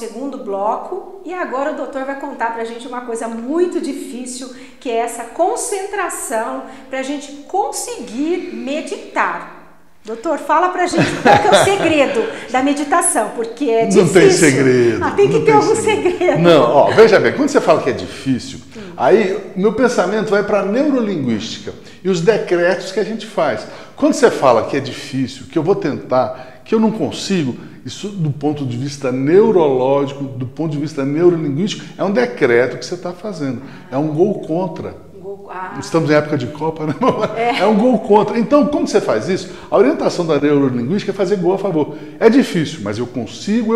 segundo bloco e agora o doutor vai contar pra gente uma coisa muito difícil, que é essa concentração para a gente conseguir meditar. Doutor, fala pra gente qual que é o segredo da meditação, porque é difícil. Não tem segredo. Tem que ter algum segredo. Não, ó, veja bem, quando você fala que é difícil, aí meu pensamento vai para a neurolinguística e os decretos que a gente faz. Quando você fala que é difícil, que eu vou tentar, que eu não consigo, isso do ponto de vista neurológico, do ponto de vista neurolinguístico, é um decreto que você está fazendo. É um gol contra. Estamos em época de Copa, né? É um gol contra. Então, como você faz isso? A orientação da neurolinguística é fazer gol a favor. É difícil, mas eu consigo.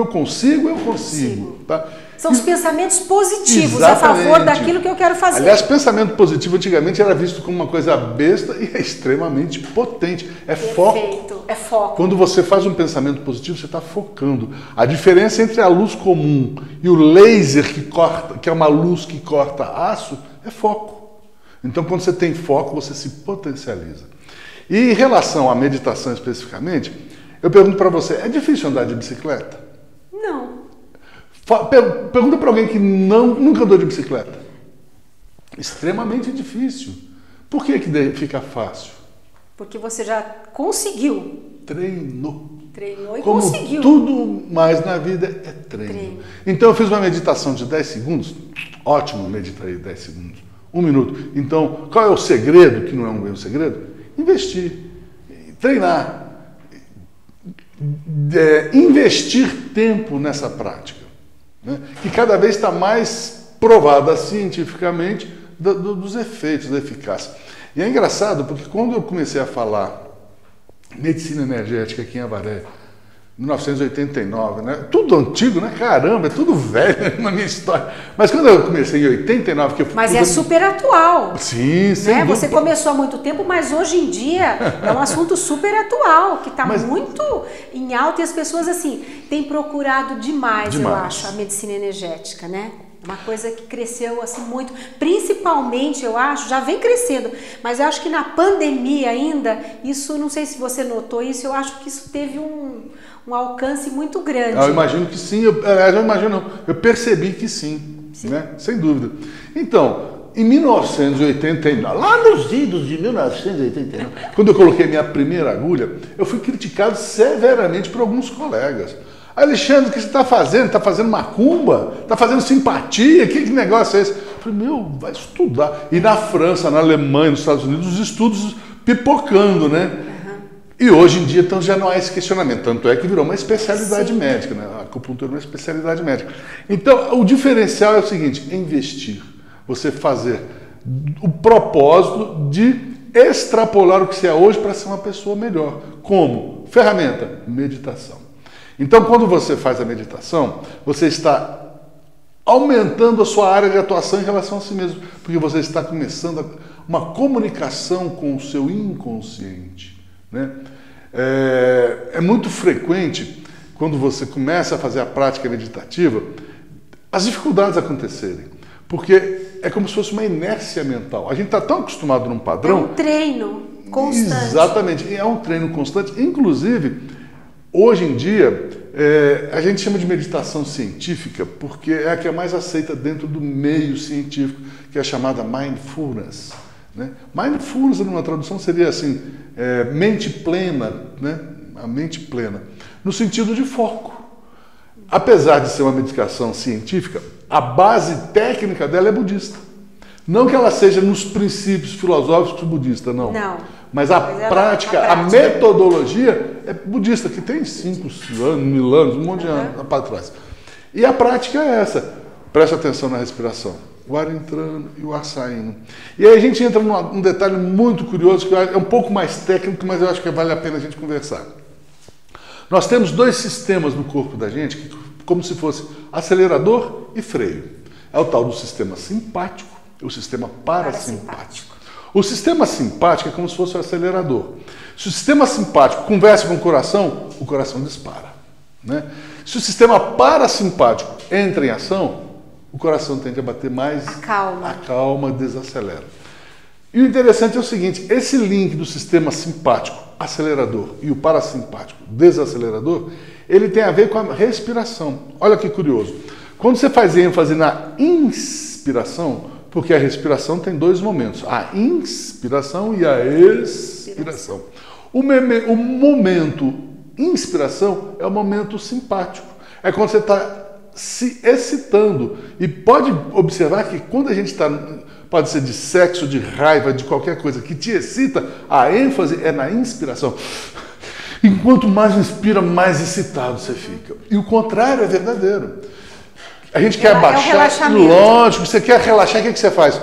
Tá? São os pensamentos positivos. Exatamente. A favor daquilo que eu quero fazer. Aliás, pensamento positivo antigamente era visto como uma coisa besta e é extremamente potente. É foco. É foco. Quando você faz um pensamento positivo, você está focando. A diferença entre a luz comum e o laser que corta, que é uma luz que corta aço, é foco. Então, quando você tem foco, você se potencializa. E em relação à meditação especificamente, eu pergunto para você, é difícil andar de bicicleta? Não. Pergunta para alguém que nunca andou de bicicleta. Extremamente difícil. Por que fica fácil? Porque você já conseguiu. Treinou e como conseguiu. Tudo mais na vida é treino. Então, eu fiz uma meditação de 10 segundos. Ótimo, meditei 10 segundos. 1 minuto. Então, qual é o segredo, que não é um segredo? Investir, treinar, investir tempo nessa prática, né? Que cada vez está mais provada cientificamente dos efeitos, da eficácia. E é engraçado, porque quando eu comecei a falar medicina energética aqui em Avaré, 1989, né? Tudo antigo, né? Caramba, é tudo velho na minha história. Mas quando eu comecei em 89... que eu fui... Mas é super atual. Sim, sem dúvida. Você começou há muito tempo, mas hoje em dia é um assunto super atual, que está muito em alta e as pessoas, assim, têm procurado demais, eu acho, a medicina energética, né? Uma coisa que cresceu assim muito, principalmente, eu acho, já vem crescendo, mas eu acho que na pandemia ainda, isso, não sei se você notou isso, eu acho que isso teve um alcance muito grande. Eu imagino que sim, eu percebi que sim. Né? Sem dúvida. Então, em 1989, lá nos idos de 1989, quando eu coloquei minha primeira agulha, eu fui criticado severamente por alguns colegas. Alexandre, o que você está fazendo? Está fazendo macumba? Está fazendo simpatia? Que negócio é esse? Eu falei, vai estudar. E na França, na Alemanha, nos Estados Unidos, os estudos pipocando, né? E hoje em dia, então, já não há esse questionamento. Tanto é que virou uma especialidade médica, né? A acupuntura é uma especialidade médica. Então, o diferencial é o seguinte, investir. Você fazer o propósito de extrapolar o que você é hoje para ser uma pessoa melhor. Como? Ferramenta, meditação. Então, quando você faz a meditação, você está aumentando a sua área de atuação em relação a si mesmo, porque você está começando uma comunicação com o seu inconsciente, né? É muito frequente, quando você começa a fazer a prática meditativa, as dificuldades acontecerem, porque é como se fosse uma inércia mental. A gente está tão acostumado num padrão... É um treino constante. Exatamente, é um treino constante, inclusive... Hoje em dia, a gente chama de meditação científica porque é a que é mais aceita dentro do meio científico, que é a chamada mindfulness. Né? Mindfulness, numa tradução, seria assim, mente plena, né? A mente plena, no sentido de foco. Apesar de ser uma medicação científica, a base técnica dela é budista. Não que ela seja nos princípios filosóficos budistas, não. Mas a prática, a metodologia é budista, que tem 5 anos, 1000 anos, um monte de anos para trás. E a prática é essa. Preste atenção na respiração. O ar entrando e o ar saindo. E aí a gente entra num detalhe muito curioso, que é um pouco mais técnico, mas eu acho que vale a pena a gente conversar. Nós temos 2 sistemas no corpo da gente, como se fosse acelerador e freio. É o tal do sistema simpático e o sistema parasimpático. O sistema simpático é como se fosse o acelerador. Se o sistema simpático conversa com o coração dispara. Né? Se o sistema parasimpático entra em ação, o coração tende a bater mais, acalma, desacelera. E o interessante é o seguinte, esse link do sistema simpático, acelerador, e o parasimpático, desacelerador, ele tem a ver com a respiração. Olha que curioso. Quando você faz ênfase na inspiração, porque a respiração tem dois momentos, a inspiração e a expiração. O momento inspiração é o momento simpático. É quando você está se excitando. E pode observar que quando a gente está, pode ser de sexo, de raiva, de qualquer coisa que te excita, a ênfase é na inspiração. Enquanto mais inspira, mais excitado você fica. E o contrário é verdadeiro. A gente quer abaixar, lógico, você quer relaxar, o que você faz?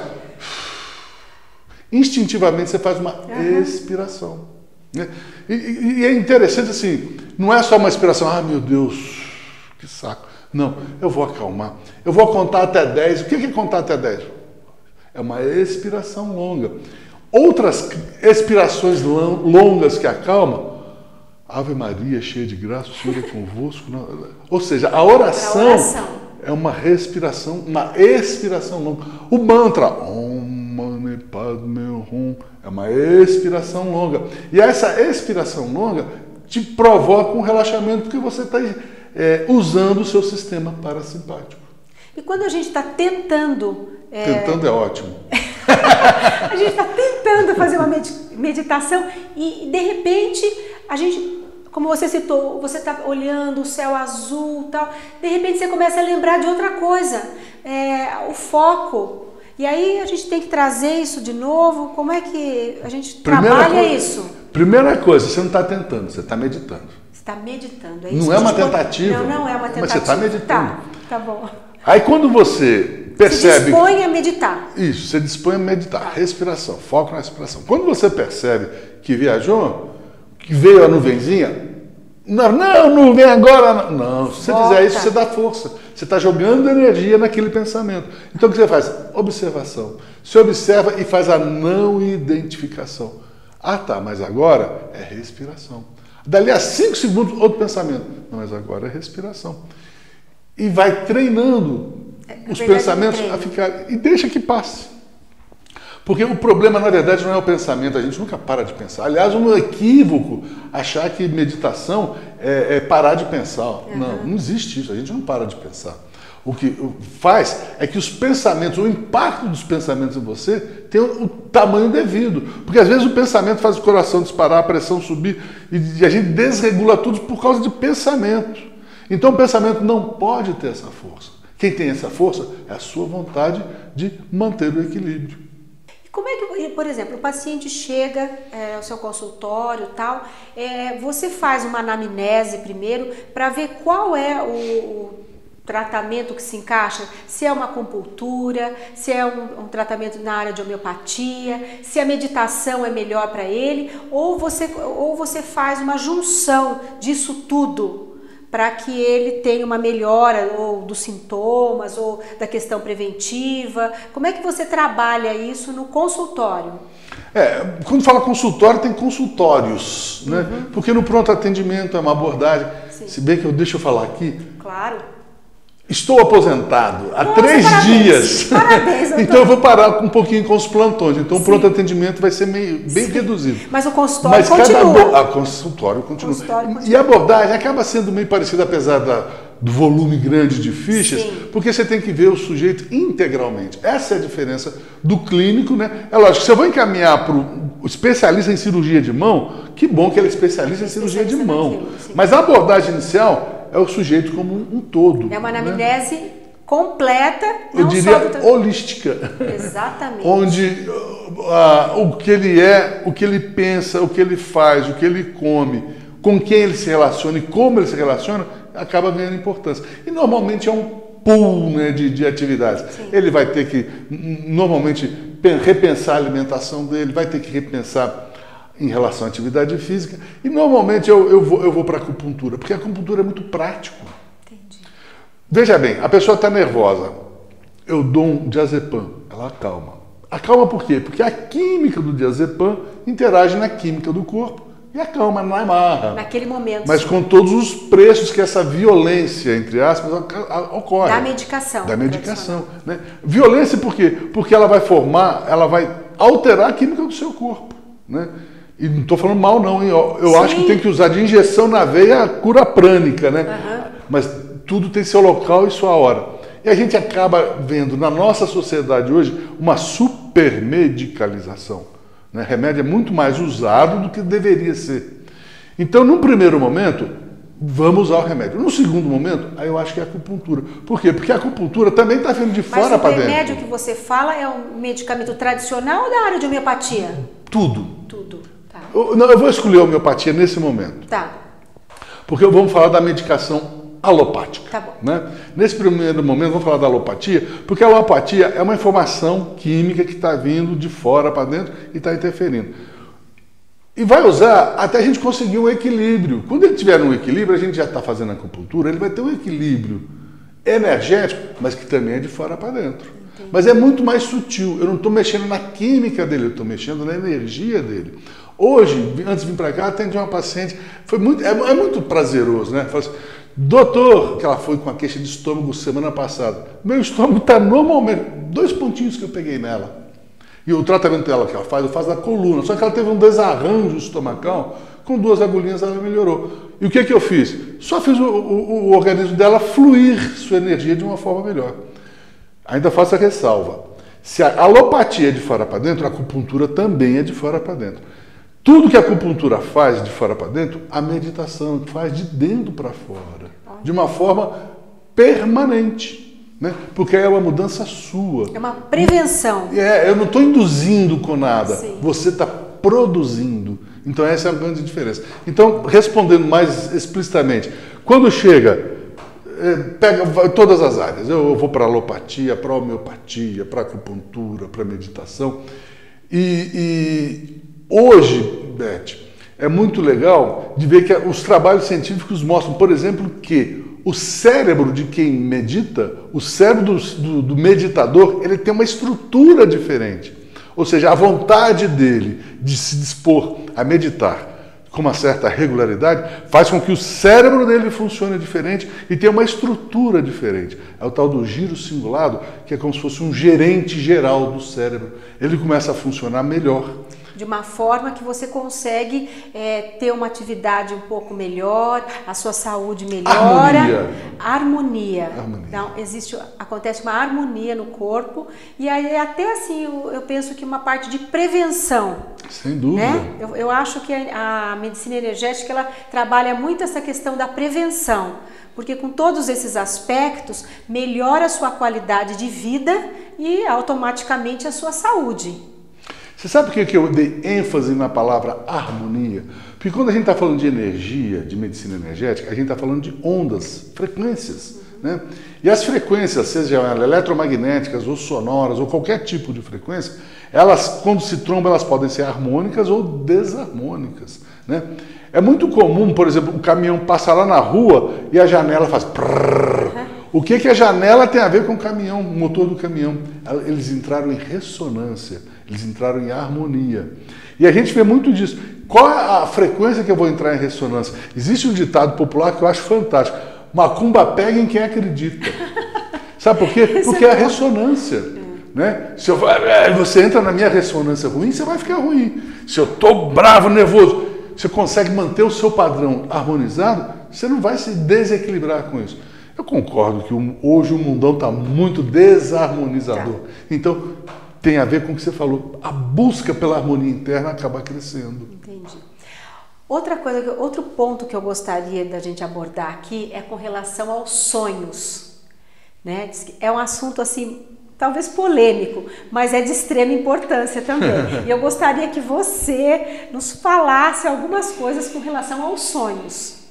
Instintivamente você faz uma expiração. Né? E é interessante assim, não é só uma expiração, ah meu Deus, que saco. Não, eu vou acalmar. Eu vou contar até 10. O que é contar até 10? É uma expiração longa. Outras expirações longas que acalmam, Ave Maria, cheia de graça, o Senhor é convosco. Ou seja, a oração é uma respiração, uma expiração longa. O mantra, Om Mani Padme Hum, é uma expiração longa. E essa expiração longa te provoca um relaxamento, porque você está usando o seu sistema parasimpático. E quando a gente está tentando... Tentando é ótimo. A gente está tentando fazer uma meditação e, de repente, a gente... Como você citou, você está olhando o céu azul e tal, de repente você começa a lembrar de outra coisa, o foco. E aí a gente tem que trazer isso de novo. Como é que a gente trabalha isso? Primeira coisa, você não está tentando, você está meditando. Você está meditando, é isso? Não é uma tentativa. Não é uma tentativa. Mas você está meditando. Tá bom. Aí quando você percebe... Se dispõe a meditar. Isso, você dispõe a meditar. Respiração, foco na respiração. Quando você percebe que viajou, que veio a nuvenzinha, não vem agora. Não, se você fizer isso, você dá força. Você está jogando energia naquele pensamento. Então o que você faz? Observação. Você observa e faz a não identificação. Ah tá, mas agora é respiração. Dali a 5 segundos, outro pensamento. Não, mas agora é respiração. E vai treinando os pensamentos a ficar... E deixa que passe. Porque o problema, na verdade, não é o pensamento, a gente nunca para de pensar. Aliás, um equívoco achar que meditação é parar de pensar. Não existe isso, a gente não para de pensar. O que faz é que os pensamentos, o impacto dos pensamentos em você tem o tamanho devido. Porque às vezes o pensamento faz o coração disparar, a pressão subir, e a gente desregula tudo por causa de pensamento. Então o pensamento não pode ter essa força. Quem tem essa força é a sua vontade de manter o equilíbrio. Como é que, por exemplo, o paciente chega ao seu consultório e tal, você faz uma anamnese primeiro para ver qual é o tratamento que se encaixa, se é uma acupuntura, se é um tratamento na área de homeopatia, se a meditação é melhor para ele, ou você faz uma junção disso tudo para que ele tenha uma melhora ou dos sintomas ou da questão preventiva. Como é que você trabalha isso no consultório? Quando fala consultório, tem consultórios, né? Porque no pronto atendimento é uma abordagem. Sim. Se bem que deixa eu falar aqui. Claro. Estou aposentado há 3 dias. Parabéns, doutor. Então eu vou parar um pouquinho com os plantões. Então o pronto atendimento vai ser bem reduzido. Mas o consultório continua. O consultório continua. E a abordagem acaba sendo meio parecida, apesar do volume grande de fichas, porque você tem que ver o sujeito integralmente. Essa é a diferença do clínico, né? É lógico, se eu vou encaminhar para o especialista em cirurgia de mão, que bom que ele é especialista em cirurgia de mão. Mas a abordagem inicial é o sujeito como um todo. É uma anamnese completa, eu diria holística. Exatamente. Onde o que ele é, o que ele pensa, o que ele faz, o que ele come, com quem ele se relaciona e como ele se relaciona, acaba ganhando importância. E normalmente é um pool, né, de atividades. Sim. Ele vai ter que, normalmente, repensar a alimentação dele, vai ter que repensar em relação à atividade física. E normalmente eu vou para a acupuntura, porque a acupuntura é muito prático. Entendi. Veja bem, a pessoa está nervosa. Eu dou um diazepam, ela acalma. Acalma por quê? Porque a química do diazepam interage na química do corpo e acalma, não amarra. Naquele momento. Mas com todos os preços que essa violência, entre aspas, ocorre. Da medicação. Da medicação. Né? Violência por quê? Porque ela vai alterar a química do seu corpo. Né? E não estou falando mal, não, hein? Eu acho que tem que usar de injeção na veia a cura prânica, né? Mas tudo tem seu local e sua hora. E a gente acaba vendo na nossa sociedade hoje uma supermedicalização, né? Remédio é muito mais usado do que deveria ser. Então, num primeiro momento, vamos usar o remédio. No segundo momento, aí eu acho que é a acupuntura. Por quê? Porque a acupuntura também está vindo de fora para dentro. Mas o remédio que você fala é um medicamento tradicional ou da área de homeopatia? Tudo. Tudo. Tá. Eu vou escolher a homeopatia nesse momento. Tá. Porque vamos falar da medicação alopática. Tá bom. Né? Nesse primeiro momento, vamos falar da alopatia, porque a alopatia é uma informação química que está vindo de fora para dentro e está interferindo. E vai usar até a gente conseguir um equilíbrio. Quando ele tiver um equilíbrio, a gente já está fazendo acupuntura, ele vai ter um equilíbrio energético, mas que também é de fora para dentro. Entendi. Mas é muito mais sutil. Eu não estou mexendo na química dele, eu estou mexendo na energia dele. Hoje, antes de vir para cá, atendi uma paciente, é muito prazeroso, né? Falei assim, doutor, que ela foi com a queixa de estômago semana passada, meu estômago está normalmente, 2 pontinhos que eu peguei nela. E o tratamento dela que ela faz, eu faço na coluna. Só que ela teve um desarranjo estomacal, com 2 agulhinhas ela melhorou. E o que eu fiz? Só fiz o organismo dela fluir sua energia de uma forma melhor. Ainda faço a ressalva. Se a alopatia é de fora para dentro, a acupuntura também é de fora para dentro. Tudo que a acupuntura faz de fora para dentro, a meditação faz de dentro para fora. De uma forma permanente. Né? Porque é uma mudança sua. É uma prevenção. Eu não estou induzindo com nada. Sim. Você está produzindo. Então essa é a grande diferença. Então, respondendo mais explicitamente, quando chega, pega todas as áreas. Eu vou para a alopatia, para a homeopatia, para a acupuntura, para a meditação. E hoje, Beth, é muito legal de ver que os trabalhos científicos mostram, por exemplo, que o cérebro de quem medita, o cérebro do meditador, ele tem uma estrutura diferente. Ou seja, a vontade dele de se dispor a meditar com uma certa regularidade faz com que o cérebro dele funcione diferente e tenha uma estrutura diferente. É o tal do giro cingulado, que é como se fosse um gerente geral do cérebro. Ele começa a funcionar melhor. De uma forma que você consegue ter uma atividade um pouco melhor, a sua saúde melhora. Harmonia. Então, acontece uma harmonia no corpo e aí até assim eu penso que uma parte de prevenção. Sem dúvida. Né? Eu acho que a medicina energética ela trabalha muito essa questão da prevenção, porque com todos esses aspectos melhora a sua qualidade de vida e automaticamente a sua saúde. Você sabe por que eu dei ênfase na palavra harmonia? Porque quando a gente está falando de energia, de medicina energética, a gente está falando de ondas, frequências. Né? E as frequências, sejam elas eletromagnéticas ou sonoras ou qualquer tipo de frequência, elas, quando se trombam, elas podem ser harmônicas ou desarmônicas. Né? É muito comum, por exemplo, o caminhão passar lá na rua e a janela faz prrr. O que a janela tem a ver com o caminhão, o motor do caminhão? Eles entraram em ressonância, eles entraram em harmonia. E a gente vê muito disso. Qual é a frequência que eu vou entrar em ressonância? Existe um ditado popular que eu acho fantástico. Macumba pega em quem acredita. Sabe por quê? Porque é a ressonância. Né? Se você entra na minha ressonância ruim, você vai ficar ruim. Se eu estou bravo, nervoso, você consegue manter o seu padrão harmonizado, você não vai se desequilibrar com isso. Eu concordo que hoje o mundão está muito desarmonizador. Então, tem a ver com o que você falou. A busca pela harmonia interna acaba crescendo. Entendi. Outro ponto que eu gostaria da gente abordar aqui é com relação aos sonhos. Né? É um assunto assim, talvez polêmico, mas é de extrema importância também. E eu gostaria que você nos falasse algumas coisas com relação aos sonhos.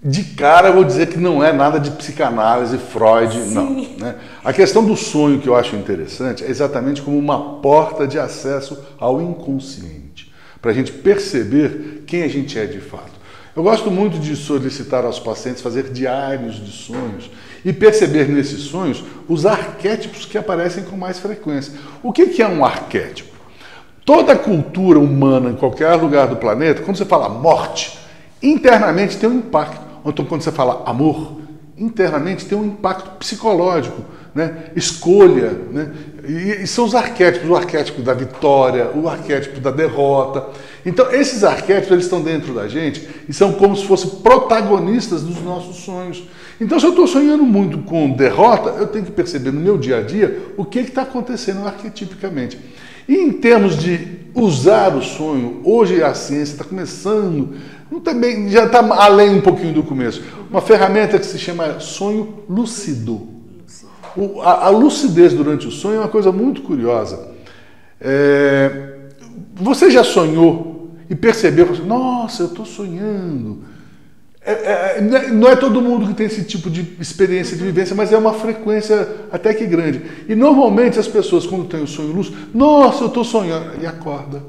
De cara eu vou dizer que não é nada de psicanálise, Freud, Sim. não. Né? A questão do sonho que eu acho interessante é exatamente como uma porta de acesso ao inconsciente, para a gente perceber quem a gente é de fato. Eu gosto muito de solicitar aos pacientes fazer diários de sonhos e perceber nesses sonhos os arquétipos que aparecem com mais frequência. O que é um arquétipo? Toda cultura humana, em qualquer lugar do planeta, quando você fala morte, internamente tem um impacto. Então, quando você fala amor, internamente tem um impacto psicológico. né? Escolha, né? E são os arquétipos, o arquétipo da vitória, o arquétipo da derrota. Então, esses arquétipos, eles estão dentro da gente e são como se fossem protagonistas dos nossos sonhos. Então, se eu estou sonhando muito com derrota, eu tenho que perceber no meu dia a dia o que está acontecendo arquetipicamente. E em termos de usar o sonho, hoje a ciência está começando, também já está além um pouquinho do começo, uma ferramenta que se chama sonho lúcido. A lucidez durante o sonho é uma coisa muito curiosa. Você já sonhou e percebeu, nossa, eu estou sonhando. Não é todo mundo que tem esse tipo de experiência, de vivência, mas é uma frequência até que grande. E normalmente as pessoas, quando têm o sonho lúcido, nossa, eu estou sonhando, e acorda.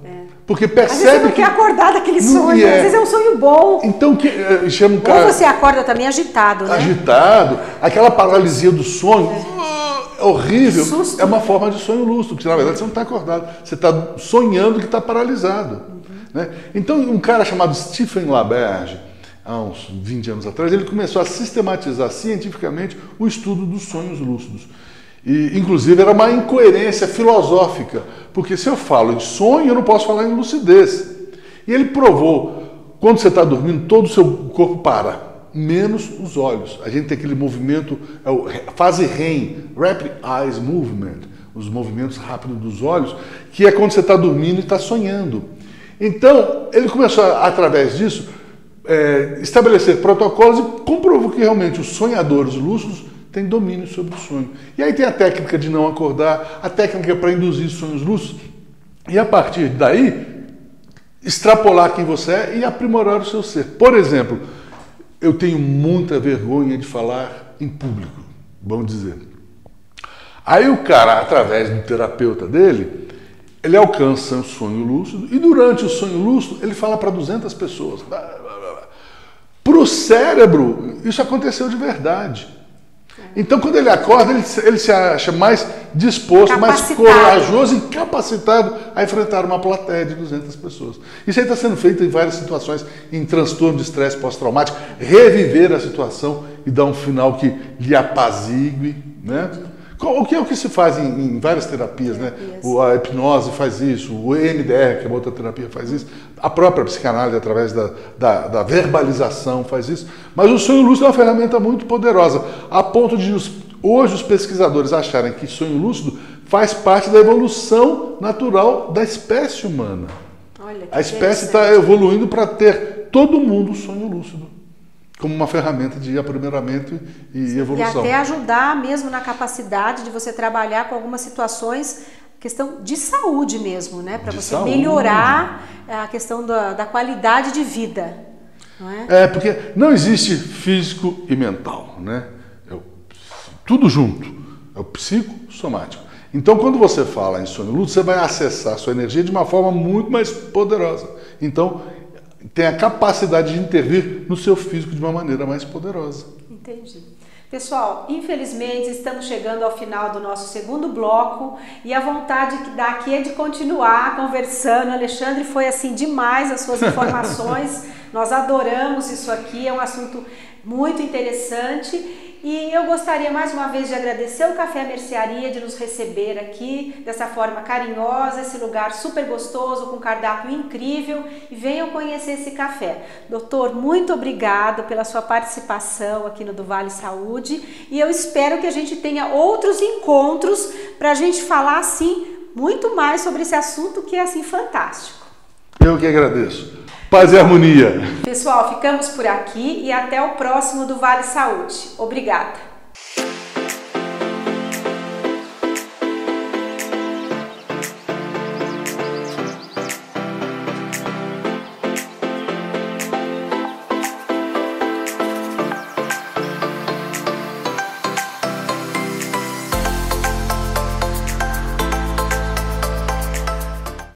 Porque percebe às vezes você não quer acordar daquele sonho, às vezes é um sonho bom. Então, chama um cara... Ou você acorda também agitado, né? Agitado, aquela paralisia do sonho, horrível, é uma forma de sonho lúcido, porque na verdade você não está acordado, você está sonhando que está paralisado. Né? Então, um cara chamado Stephen LaBerge, há uns 20 anos atrás, ele começou a sistematizar cientificamente o estudo dos sonhos lúcidos. E, inclusive, era uma incoerência filosófica, porque se eu falo em sonho, eu não posso falar em lucidez. E ele provou, quando você está dormindo, todo o seu corpo para, menos os olhos. A gente tem aquele movimento, fase REM, Rapid Eyes Movement, os movimentos rápidos dos olhos, que é quando você está dormindo e está sonhando. Então, ele começou, através disso, estabelecer protocolos e comprovou que realmente os sonhadores lúcidos têm domínio sobre o sonho. E aí tem a técnica de não acordar, a técnica para induzir sonhos lúcidos, e a partir daí, extrapolar quem você é e aprimorar o seu ser. Por exemplo, eu tenho muita vergonha de falar em público, vamos dizer. Aí o cara, através do terapeuta dele, ele alcança o sonho lúcido e durante o sonho lúcido ele fala para 200 pessoas. Para o cérebro, isso aconteceu de verdade. Então, quando ele acorda, ele se acha mais disposto, mais corajoso e capacitado a enfrentar uma plateia de 200 pessoas. Isso aí está sendo feito em várias situações, em transtorno de estresse pós-traumático, reviver a situação e dar um final que lhe apazigue, né? O que é o que se faz em várias terapias, né? A hipnose faz isso, o EMDR, que é uma outra terapia, faz isso, a própria psicanálise, através da verbalização, faz isso. Mas o sonho lúcido é uma ferramenta muito poderosa, a ponto de hoje os pesquisadores acharem que sonho lúcido faz parte da evolução natural da espécie humana. Olha, a espécie está evoluindo para ter todo mundo sonho lúcido, como uma ferramenta de aprimoramento e evolução. E até ajudar mesmo na capacidade de você trabalhar com algumas situações, questão de saúde mesmo, né? Para você melhorar a questão da qualidade de vida. Não é? Porque não existe físico e mental, né? Tudo junto. É o psicossomático. Então, quando você fala em sonho lúcido, você vai acessar a sua energia de uma forma muito mais poderosa. Então, tem a capacidade de intervir no seu físico de uma maneira mais poderosa. Entendi. Pessoal, infelizmente estamos chegando ao final do nosso segundo bloco e a vontade daqui é de continuar conversando. Alexandre, foi assim demais as suas informações. Nós adoramos isso aqui, é um assunto muito interessante. E eu gostaria mais uma vez de agradecer o Café Mercearia de nos receber aqui dessa forma carinhosa, esse lugar super gostoso, com cardápio incrível, e venham conhecer esse café. Doutor, muito obrigado pela sua participação aqui no Do Vale Saúde e eu espero que a gente tenha outros encontros para a gente falar assim muito mais sobre esse assunto que é assim fantástico. Eu que agradeço. Paz e harmonia. Pessoal, ficamos por aqui e até o próximo do Vale Saúde. Obrigada.